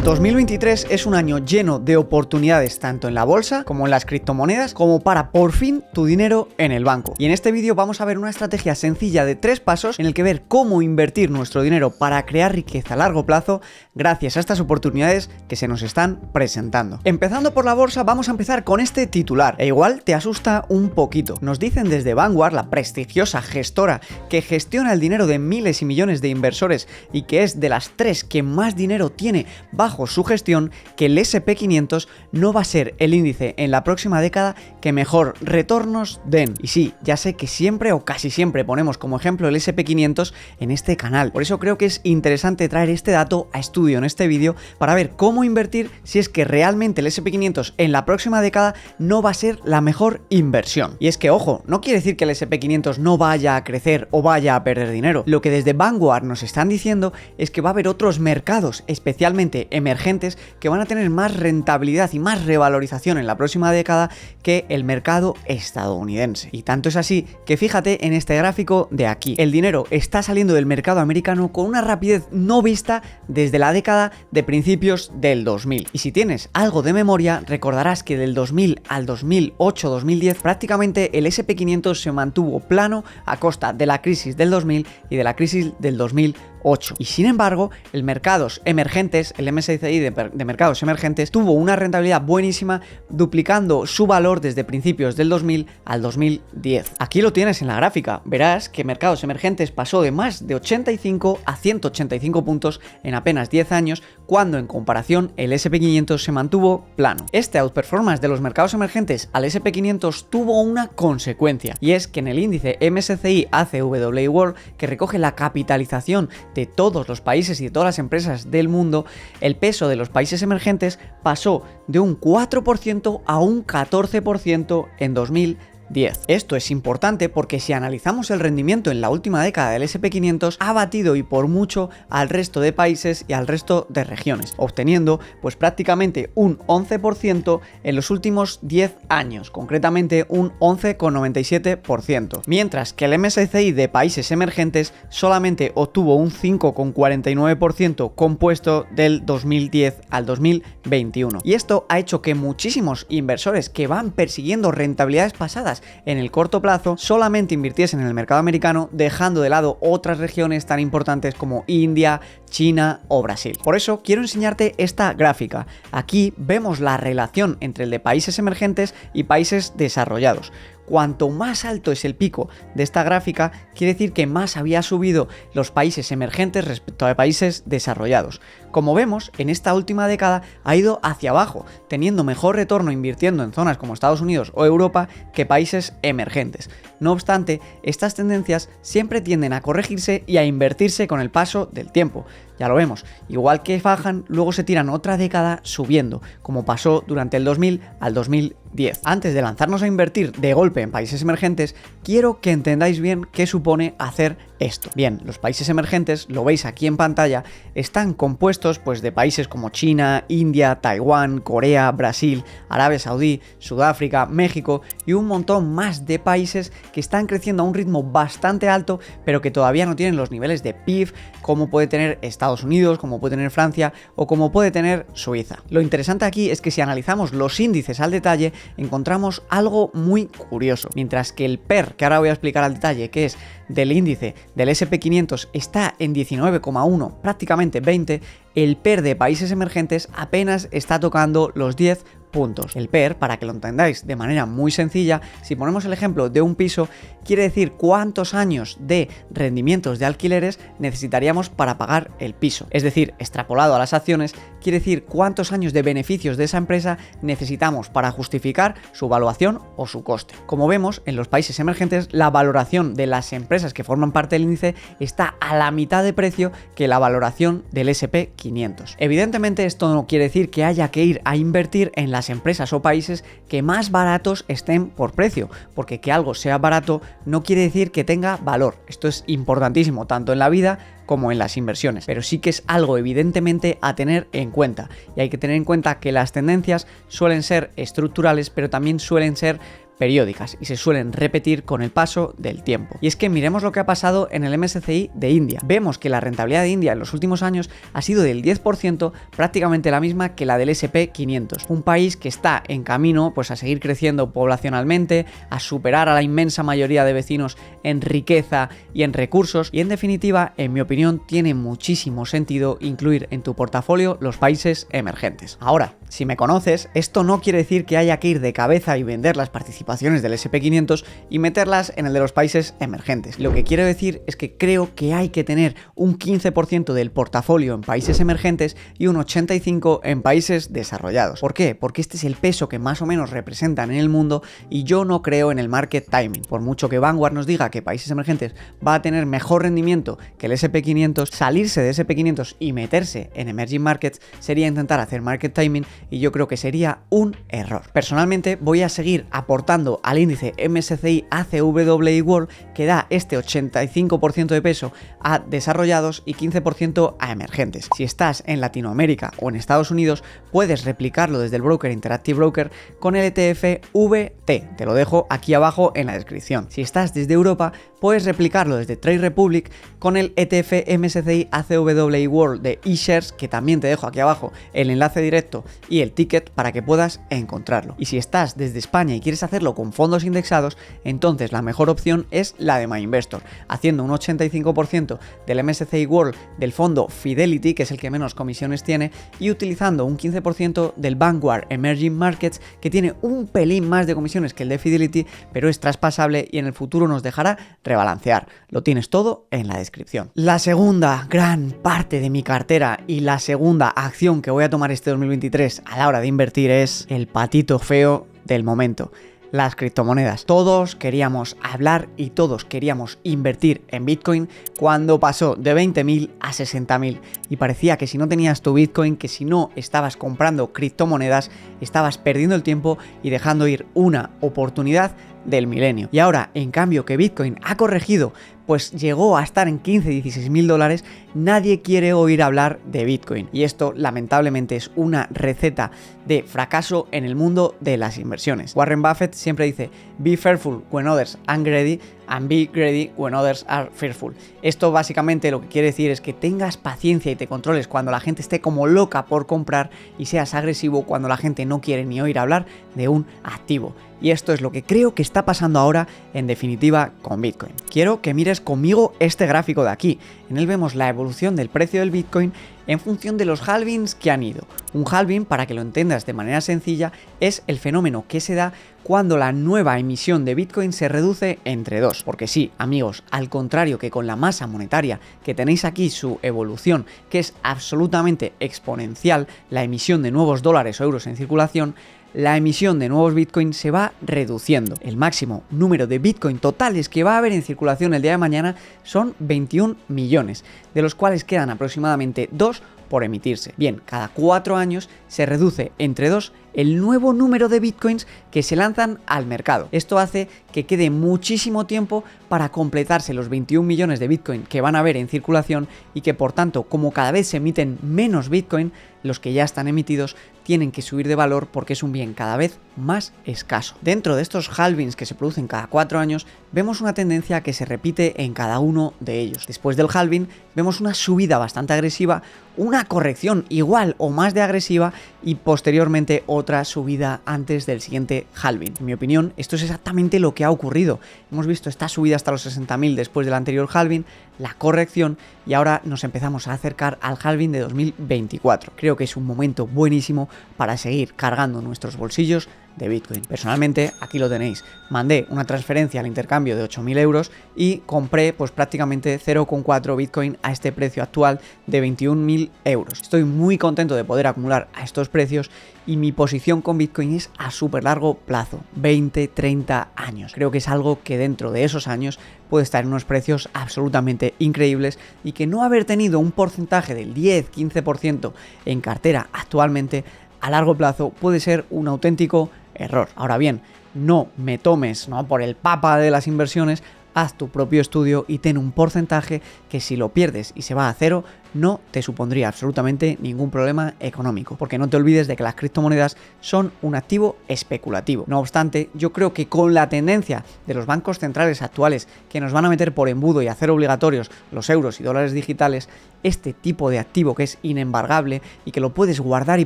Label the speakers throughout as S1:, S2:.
S1: 2023 es un año lleno de oportunidades tanto en la bolsa como en las criptomonedas, como para por fin tu dinero en el banco. Y en este vídeo vamos a ver una estrategia sencilla de 3 pasos en el que ver cómo invertir nuestro dinero para crear riqueza a largo plazo gracias a estas oportunidades que se nos están presentando. Empezando por la bolsa, vamos a empezar con este titular, e igual te asusta un poquito. Nos dicen desde Vanguard, la prestigiosa gestora que gestiona el dinero de miles y millones de inversores y que es de las 3 que más dinero tiene bajo su gestión, que el S&P 500 no va a ser el índice en la próxima década que mejor retornos den. Y sí, ya sé que siempre o casi siempre ponemos como ejemplo el S&P 500 en este canal. Por eso creo que es interesante traer este dato a estudio en este vídeo para ver cómo invertir si es que realmente el S&P 500 en la próxima década no va a ser la mejor inversión. Y es que, ojo, no quiere decir que el S&P 500 no vaya a crecer o vaya a perder dinero. Lo que desde Vanguard nos están diciendo es que va a haber otros mercados, especialmente emergentes, que van a tener más rentabilidad y más revalorización en la próxima década que el mercado estadounidense. Y tanto es así que fíjate en este gráfico de aquí. El dinero está saliendo del mercado americano con una rapidez no vista desde la década de principios del 2000. Y si tienes algo de memoria, recordarás que del 2000 al 2008-2010 prácticamente el S&P 500 se mantuvo plano a costa de la crisis del 2000 y de la crisis del 2008. Y sin embargo, el mercados emergentes, el MSCI de mercados emergentes, tuvo una rentabilidad buenísima, duplicando su valor desde principios del 2000 al 2010. Aquí lo tienes en la gráfica. Verás que mercados emergentes pasó de más de 85 a 185 puntos en apenas 10 años, cuando en comparación el S&P 500 se mantuvo plano. Este outperformance de los mercados emergentes al S&P 500 tuvo una consecuencia, y es que en el índice MSCI ACWI World, que recoge la capitalización de todos los países y de todas las empresas del mundo, el peso de los países emergentes pasó de un 4% a un 14% en 2010. Esto es importante porque si analizamos el rendimiento en la última década del S&P 500, ha batido y por mucho al resto de países y al resto de regiones, obteniendo pues prácticamente un 11% en los últimos 10 años, concretamente un 11,97%, mientras que el MSCI de países emergentes solamente obtuvo un 5,49% compuesto del 2010 al 2021. Y esto ha hecho que muchísimos inversores que van persiguiendo rentabilidades pasadas en el corto plazo solamente invirtiesen en el mercado americano, dejando de lado otras regiones tan importantes como India, China o Brasil. Por eso quiero enseñarte esta gráfica. Aquí vemos la relación entre el de países emergentes y países desarrollados. Cuanto más alto es el pico de esta gráfica, quiere decir que más había subido los países emergentes respecto a países desarrollados. Como vemos, en esta última década ha ido hacia abajo, teniendo mejor retorno invirtiendo en zonas como Estados Unidos o Europa que países emergentes. No obstante, estas tendencias siempre tienden a corregirse y a invertirse con el paso del tiempo. Ya lo vemos, igual que bajan, luego se tiran otra década subiendo, como pasó durante el 2000 al 2010. Antes de lanzarnos a invertir de golpe en países emergentes, quiero que entendáis bien qué supone hacer esto. Bien, los países emergentes, lo veis aquí en pantalla, están compuestos pues de países como China, India, Taiwán, Corea, Brasil, Arabia Saudí, Sudáfrica, México y un montón más de países que están creciendo a un ritmo bastante alto, pero que todavía no tienen los niveles de PIB como puede tener Estados Unidos, como puede tener Francia o como puede tener Suiza. Lo interesante aquí es que si analizamos los índices al detalle, encontramos algo muy curioso. Mientras que el PER, que ahora voy a explicar al detalle, que es del índice del S&P 500, está en 19,1, prácticamente 20, el PER de países emergentes apenas está tocando los 10 puntos. El PER, para que lo entendáis de manera muy sencilla, si ponemos el ejemplo de un piso, quiere decir cuántos años de rendimientos de alquileres necesitaríamos para pagar el piso. Es decir, extrapolado a las acciones, quiere decir cuántos años de beneficios de esa empresa necesitamos para justificar su valuación o su coste. Como vemos, en los países emergentes, la valoración de las empresas que forman parte del índice está a la mitad de precio que la valoración del S&P 500. Evidentemente, esto no quiere decir que haya que ir a invertir en las empresas o países que más baratos estén por precio, porque que algo sea barato no quiere decir que tenga valor. Esto es importantísimo tanto en la vida como en las inversiones, pero sí que es algo evidentemente a tener en cuenta, y hay que tener en cuenta que las tendencias suelen ser estructurales, pero también suelen ser periódicas y se suelen repetir con el paso del tiempo. Y es que miremos lo que ha pasado en el MSCI de India. Vemos que la rentabilidad de India en los últimos años ha sido del 10%, prácticamente la misma que la del S&P 500. Un país que está en camino pues a seguir creciendo poblacionalmente, a superar a la inmensa mayoría de vecinos en riqueza y en recursos, y en definitiva, en mi opinión, tiene muchísimo sentido incluir en tu portafolio los países emergentes. Ahora, si me conoces, esto no quiere decir que haya que ir de cabeza y vender las participaciones del S&P 500 y meterlas en el de los países emergentes. Lo que quiero decir es que creo que hay que tener un 15% del portafolio en países emergentes y un 85% en países desarrollados. ¿Por qué? Porque este es el peso que más o menos representan en el mundo y yo no creo en el market timing. Por mucho que Vanguard nos diga que países emergentes va a tener mejor rendimiento que el S&P 500, salirse de S&P 500 y meterse en emerging markets sería intentar hacer market timing y yo creo que sería un error. Personalmente voy a seguir aportando al índice MSCI ACWI World, que da este 85% de peso a desarrollados y 15% a emergentes. Si estás en Latinoamérica o en Estados Unidos, puedes replicarlo desde el broker Interactive Broker con el ETF VT. Te lo dejo aquí abajo en la descripción. Si estás desde Europa, puedes replicarlo desde Trade Republic con el ETF MSCI ACWI World de eShares, que también te dejo aquí abajo el enlace directo y el ticket para que puedas encontrarlo. Y si estás desde España y quieres hacerlo con fondos indexados, entonces la mejor opción es la de MyInvestor, haciendo un 85% del MSCI World del fondo Fidelity, que es el que menos comisiones tiene, y utilizando un 15% del Vanguard Emerging Markets, que tiene un pelín más de comisiones que el de Fidelity, pero es traspasable y en el futuro nos dejará rebalancear. Lo tienes todo en la descripción. La segunda gran parte de mi cartera y la segunda acción que voy a tomar este 2023 a la hora de invertir es el patito feo del momento: las criptomonedas. Todos queríamos hablar y todos queríamos invertir en Bitcoin cuando pasó de 20.000 a 60.000 y parecía que si no tenías tu Bitcoin, que si no estabas comprando criptomonedas, estabas perdiendo el tiempo y dejando ir una oportunidad del milenio. Y ahora, en cambio, que Bitcoin ha corregido, pues llegó a estar en 15-16 mil dólares, nadie quiere oír hablar de Bitcoin. Y esto, lamentablemente, es una receta de fracaso en el mundo de las inversiones. Warren Buffett siempre dice: be fearful when others are greedy and be greedy when others are fearful. Esto básicamente lo que quiere decir es que tengas paciencia y te controles cuando la gente esté como loca por comprar y seas agresivo cuando la gente no quiere ni oír hablar de un activo. Y esto es lo que creo que está pasando ahora, en definitiva, con Bitcoin. Quiero que mires conmigo este gráfico de aquí. En él vemos la evolución del precio del Bitcoin en función de los halvings que han ido. Un halving, para que lo entiendas de manera sencilla, es el fenómeno que se da cuando la nueva emisión de Bitcoin se reduce entre dos. Porque sí, amigos, al contrario que con la masa monetaria, que tenéis aquí su evolución, que es absolutamente exponencial, la emisión de nuevos dólares o euros en circulación, la emisión de nuevos Bitcoin se va reduciendo. El máximo número de Bitcoin totales que va a haber en circulación el día de mañana son 21 millones, de los cuales quedan aproximadamente 2 por emitirse. Bien, cada 4 años se reduce entre 2 el nuevo número de Bitcoins que se lanzan al mercado. Esto hace que quede muchísimo tiempo para completarse los 21 millones de Bitcoin que van a haber en circulación y que, por tanto, como cada vez se emiten menos Bitcoin, los que ya están emitidos tienen que subir de valor porque es un bien cada vez más escaso. Dentro de estos halvings que se producen cada 4 años, vemos una tendencia que se repite en cada uno de ellos. Después del halving, vemos una subida bastante agresiva, una corrección igual o más de agresiva y posteriormente otra subida antes del siguiente halving. En mi opinión, esto es exactamente lo que ha ocurrido. Hemos visto esta subida hasta los 60.000 después del anterior halving, la corrección, y ahora nos empezamos a acercar al halving de 2024. Creo que es un momento buenísimo para seguir cargando nuestros bolsillos de Bitcoin. Personalmente, aquí lo tenéis, mandé una transferencia al intercambio de 8.000 euros y compré pues prácticamente 0,4 Bitcoin a este precio actual de 21.000 euros. Estoy muy contento de poder acumular a estos precios y mi posición con Bitcoin es a súper largo plazo, 20-30 años. Creo que es algo que dentro de esos años puede estar en unos precios absolutamente increíbles y que no haber tenido un porcentaje del 10-15% en cartera actualmente a largo plazo puede ser un auténtico error. Ahora bien, no me tomes por el papa de las inversiones, haz tu propio estudio y ten un porcentaje que si lo pierdes y se va a cero, no te supondría absolutamente ningún problema económico, porque no te olvides de que las criptomonedas son un activo especulativo. No obstante, yo creo que con la tendencia de los bancos centrales actuales que nos van a meter por embudo y hacer obligatorios los euros y dólares digitales, este tipo de activo que es inembargable y que lo puedes guardar y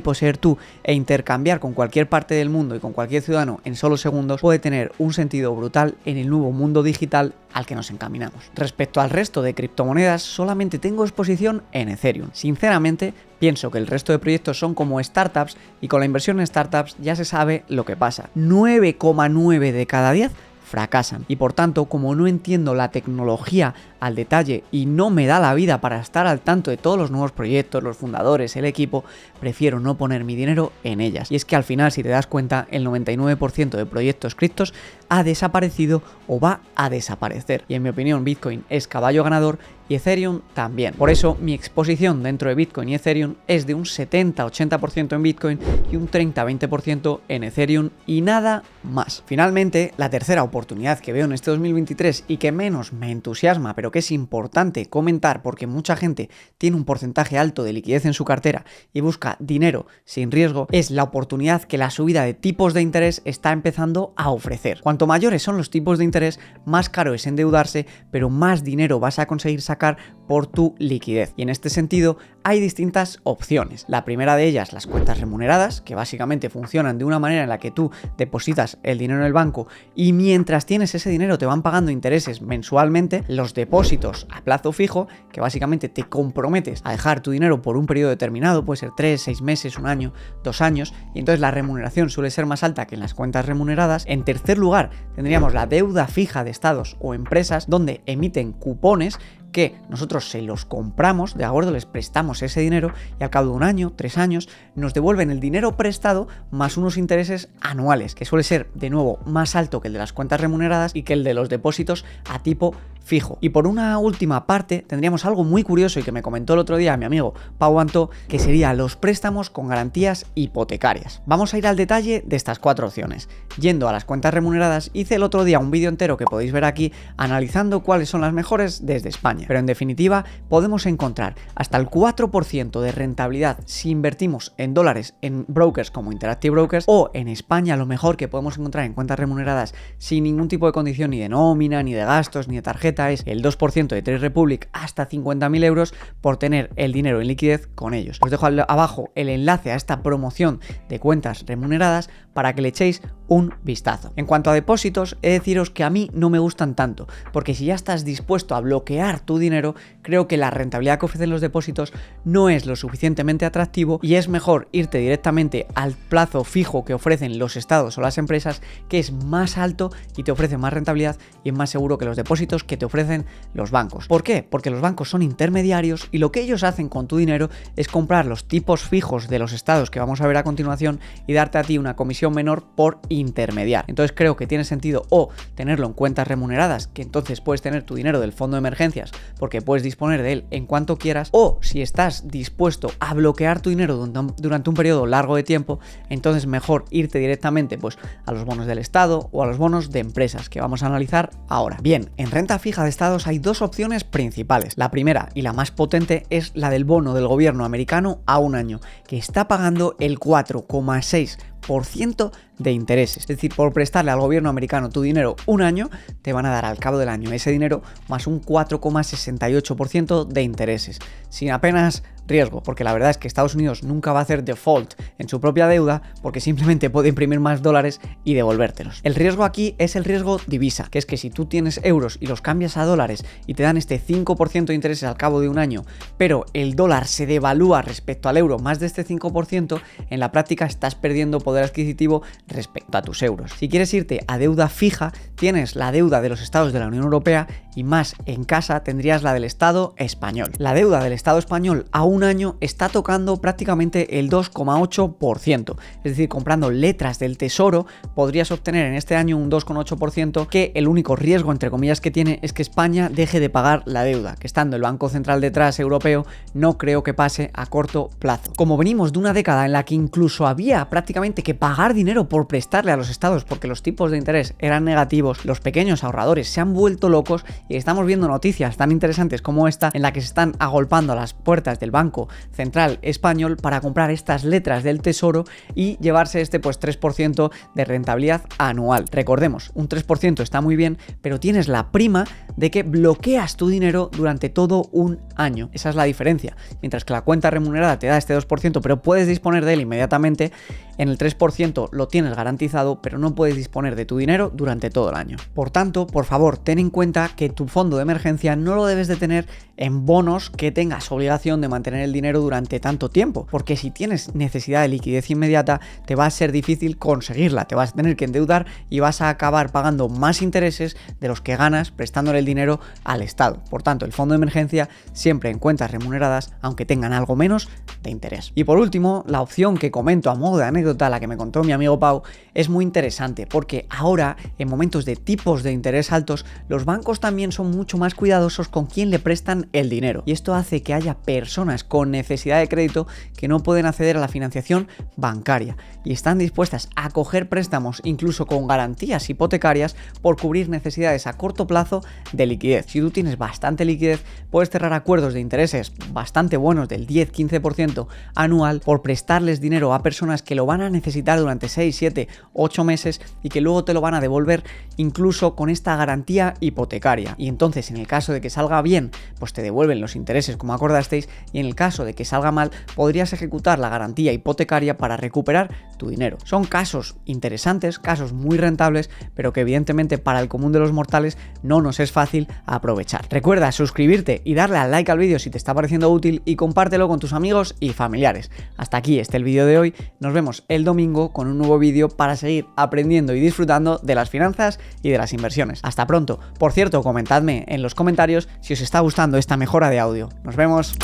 S1: poseer tú e intercambiar con cualquier parte del mundo y con cualquier ciudadano en solo segundos, puede tener un sentido brutal en el nuevo mundo digital al que nos encaminamos. Respecto al resto de criptomonedas, solamente tengo exposición en Ethereum. Sinceramente, pienso que el resto de proyectos son como startups y con la inversión en startups ya se sabe lo que pasa. 9,9 de cada 10 fracasan. Y por tanto, como no entiendo la tecnología al detalle y no me da la vida para estar al tanto de todos los nuevos proyectos, los fundadores, el equipo, prefiero no poner mi dinero en ellas. Y es que al final, si te das cuenta, el 99% de proyectos criptos ha desaparecido o va a desaparecer. Y en mi opinión, Bitcoin es caballo ganador y Ethereum también. Por eso, mi exposición dentro de Bitcoin y Ethereum es de un 70-80% en Bitcoin y un 30-20% en Ethereum y nada más. Finalmente, la tercera oportunidad que veo en este 2023 y que menos me entusiasma, pero que es importante comentar porque mucha gente tiene un porcentaje alto de liquidez en su cartera y busca dinero sin riesgo, es la oportunidad que la subida de tipos de interés está empezando a ofrecer. Cuanto mayores son los tipos de interés, más caro es endeudarse, pero más dinero vas a conseguir sacar por tu liquidez. Y en este sentido hay distintas opciones. La primera de ellas, las cuentas remuneradas, que básicamente funcionan de una manera en la que tú depositas el dinero en el banco y mientras tienes ese dinero te van pagando intereses mensualmente. Los depósitos a plazo fijo, que básicamente te comprometes a dejar tu dinero por un periodo determinado, puede ser 3, 6 meses, 1 año, 2 años, y entonces la remuneración suele ser más alta que en las cuentas remuneradas. En tercer lugar, tendríamos la deuda fija de estados o empresas donde emiten cupones que nosotros se los compramos, de acuerdo, les prestamos ese dinero y al cabo de 1 año, 3 años, nos devuelven el dinero prestado más unos intereses anuales, que suele ser, de nuevo, más alto que el de las cuentas remuneradas y que el de los depósitos a tipo fijo. Y por una última parte, tendríamos algo muy curioso y que me comentó el otro día mi amigo Pau Antó, que sería los préstamos con garantías hipotecarias. Vamos a ir al detalle de estas 4 opciones. Yendo a las cuentas remuneradas, hice el otro día un vídeo entero que podéis ver aquí, analizando cuáles son las mejores desde España. Pero en definitiva, podemos encontrar hasta el 4% de rentabilidad si invertimos en dólares en brokers como Interactive Brokers, o en España lo mejor que podemos encontrar en cuentas remuneradas sin ningún tipo de condición ni de nómina, ni de gastos, ni de tarjeta, es el 2% de Trade Republic hasta 50.000 euros por tener el dinero en liquidez con ellos. Os dejo abajo el enlace a esta promoción de cuentas remuneradas para que le echéis un vistazo. En cuanto a depósitos, he de deciros que a mí no me gustan tanto, porque si ya estás dispuesto a bloquear tu dinero, creo que la rentabilidad que ofrecen los depósitos no es lo suficientemente atractivo y es mejor irte directamente al plazo fijo que ofrecen los estados o las empresas, que es más alto y te ofrece más rentabilidad y es más seguro que los depósitos que te ofrecen los bancos. ¿Por qué? Porque los bancos son intermediarios y lo que ellos hacen con tu dinero es comprar los tipos fijos de los estados que vamos a ver a continuación y darte a ti una comisión menor por intermediar. Entonces creo que tiene sentido o tenerlo en cuentas remuneradas, que entonces puedes tener tu dinero del fondo de emergencias porque puedes disponer de él en cuanto quieras, o si estás dispuesto a bloquear tu dinero durante un periodo largo de tiempo, entonces mejor irte directamente pues a los bonos del estado o a los bonos de empresas que vamos a analizar ahora. Bien, en renta fija de estados hay 2 opciones principales. La primera y la más potente es la del bono del gobierno americano a 1 año, que está pagando el 4,6% de intereses. Es decir, por prestarle al gobierno americano tu dinero 1 año, te van a dar al cabo del año ese dinero más un 4,68% de intereses, sin apenas riesgo, porque la verdad es que Estados Unidos nunca va a hacer default en su propia deuda porque simplemente puede imprimir más dólares y devolvértelos. El riesgo aquí es el riesgo divisa, que es que si tú tienes euros y los cambias a dólares y te dan este 5% de intereses al cabo de 1 año, pero el dólar se devalúa respecto al euro más de este 5%, en la práctica estás perdiendo poder adquisitivo respecto a tus euros. Si quieres irte a deuda fija, tienes la deuda de los estados de la Unión Europea y más en casa tendrías la del Estado español. La deuda del Estado español a 1 un año está tocando prácticamente el 2,8%. Es decir, comprando letras del Tesoro podrías obtener en este año un 2,8%, que el único riesgo, entre comillas, que tiene es que España deje de pagar la deuda, que estando el Banco Central detrás europeo, no creo que pase a corto plazo. Como venimos de una década en la que incluso había prácticamente que pagar dinero por prestarle a los estados porque los tipos de interés eran negativos, los pequeños ahorradores se han vuelto locos y estamos viendo noticias tan interesantes como esta en la que se están agolpando a las puertas del Banco Central Español para comprar estas letras del Tesoro y llevarse este 3% de rentabilidad anual. Recordemos, un 3% está muy bien, pero tienes la prima de que bloqueas tu dinero durante todo un año. Esa es la diferencia. Mientras que la cuenta remunerada te da este 2%, pero puedes disponer de él inmediatamente, en el 3% lo tienes garantizado, pero no puedes disponer de tu dinero durante todo el año. Por tanto, por favor, ten en cuenta que tu fondo de emergencia no lo debes de tener en bonos que tengas obligación de mantener el dinero durante tanto tiempo, porque si tienes necesidad de liquidez inmediata, te va a ser difícil conseguirla, te vas a tener que endeudar y vas a acabar pagando más intereses de los que ganas prestándole el dinero al Estado. Por tanto, el fondo de emergencia siempre en cuentas remuneradas, aunque tengan algo menos de interés. Y por último, la opción que comento a modo de anécdota, la que me contó mi amigo Pau, es muy interesante porque ahora, en momentos de tipos de interés altos, los bancos también son mucho más cuidadosos con quién le prestan el dinero. Y esto hace que haya personas con necesidad de crédito que no pueden acceder a la financiación bancaria y están dispuestas a coger préstamos incluso con garantías hipotecarias por cubrir necesidades a corto plazo de liquidez. Si tú tienes bastante liquidez, puedes cerrar acuerdos de intereses bastante buenos del 10-15% anual por prestarles dinero a personas que lo van a necesitar durante 6, 7, 8 meses y que luego te lo van a devolver incluso con esta garantía hipotecaria. Y entonces, en el caso de que salga bien, pues te devuelven los intereses como acordasteis, y en el caso de que salga mal, podrías ejecutar la garantía hipotecaria para recuperar tu dinero. Son casos interesantes, casos muy rentables, pero que evidentemente para el común de los mortales no nos es fácil aprovechar. Recuerda suscribirte y darle al like al vídeo si te está pareciendo útil y compártelo con tus amigos y familiares. Hasta aquí el vídeo de hoy, nos vemos el domingo con un nuevo vídeo para seguir aprendiendo y disfrutando de las finanzas y de las inversiones. Hasta pronto. Por cierto, comentadme en los comentarios si os está gustando esta mejora de audio. Nos vemos.